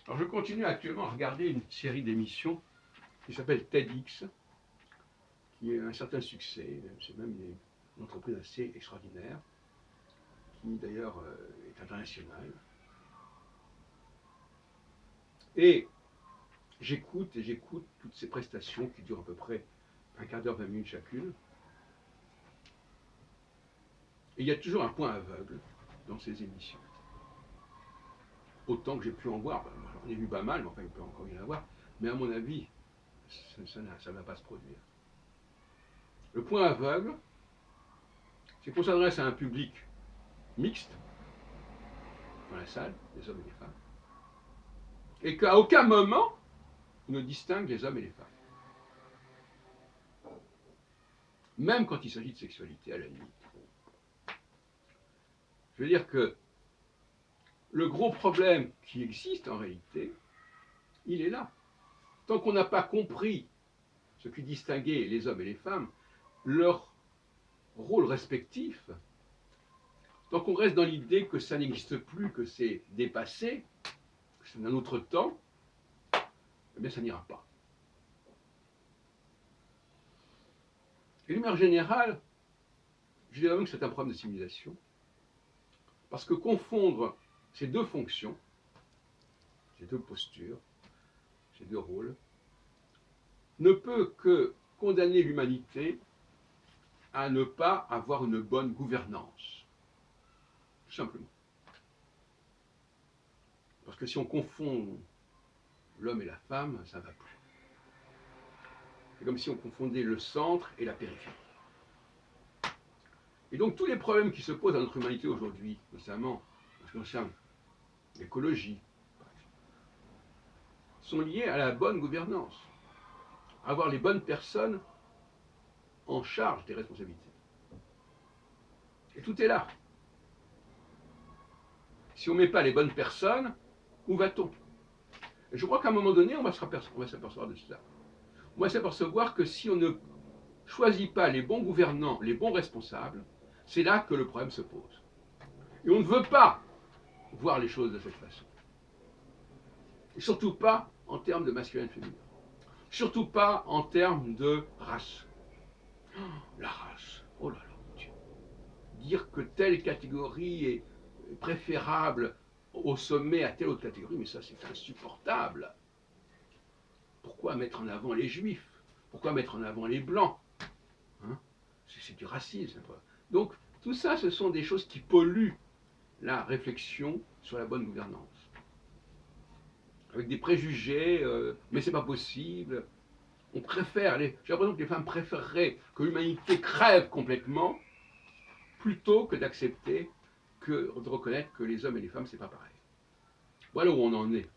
Alors je continue actuellement à regarder une série d'émissions qui s'appelle TEDx, qui a un certain succès, c'est même une entreprise assez extraordinaire, qui d'ailleurs est internationale. Et j'écoute toutes ces prestations qui durent à peu près un quart d'heure, 20 minutes chacune. Et il y a toujours un point aveugle dans ces émissions. Autant que j'ai pu en voir, j'en ai vu pas mal, mais enfin il peut encore y en avoir, mais à mon avis, ça ne va pas se produire. Le point aveugle, c'est qu'on s'adresse à un public mixte dans la salle, les hommes et les femmes, et qu'à aucun moment on ne distingue les hommes et les femmes. Même quand il s'agit de sexualité, à la limite. Je veux dire que le gros problème qui existe en réalité, il est là. Tant qu'on n'a pas compris ce qui distinguait les hommes et les femmes, leur rôle respectif, tant qu'on reste dans l'idée que ça n'existe plus, que c'est dépassé, que c'est un autre temps, eh bien ça n'ira pas. Et de manière générale, je dirais même que c'est un problème de civilisation, parce que confondre ces deux fonctions, ces deux postures, ces deux rôles, ne peut que condamner l'humanité à ne pas avoir une bonne gouvernance. Tout simplement. Parce que si on confond l'homme et la femme, ça ne va plus. C'est comme si on confondait le centre et la périphérie. Et donc tous les problèmes qui se posent à notre humanité aujourd'hui, notamment en ce qui concerne l'écologie, sont liés à la bonne gouvernance. Avoir les bonnes personnes en charge des responsabilités. Et tout est là. Si on ne met pas les bonnes personnes, où va-t-on? Et je crois qu'à un moment donné, on va s'apercevoir de cela. On va s'apercevoir que si on ne choisit pas les bons gouvernants, les bons responsables, c'est là que le problème se pose. Et on ne veut pas voir les choses de cette façon. Et surtout pas en termes de masculin et féminin. Surtout pas en termes de race. Oh, la race, oh là là, mon Dieu. Dire que telle catégorie est préférable au sommet à telle autre catégorie, mais ça c'est insupportable. Pourquoi mettre en avant les juifs? Pourquoi mettre en avant les blancs? Hein, c'est du racisme. Donc tout ça, ce sont des choses qui polluent la réflexion sur la bonne gouvernance. Avec des préjugés, mais c'est pas possible. On préfère, j'ai l'impression que les femmes préféreraient que l'humanité crève complètement plutôt que d'accepter, de reconnaître que les hommes et les femmes, c'est pas pareil. Voilà où on en est.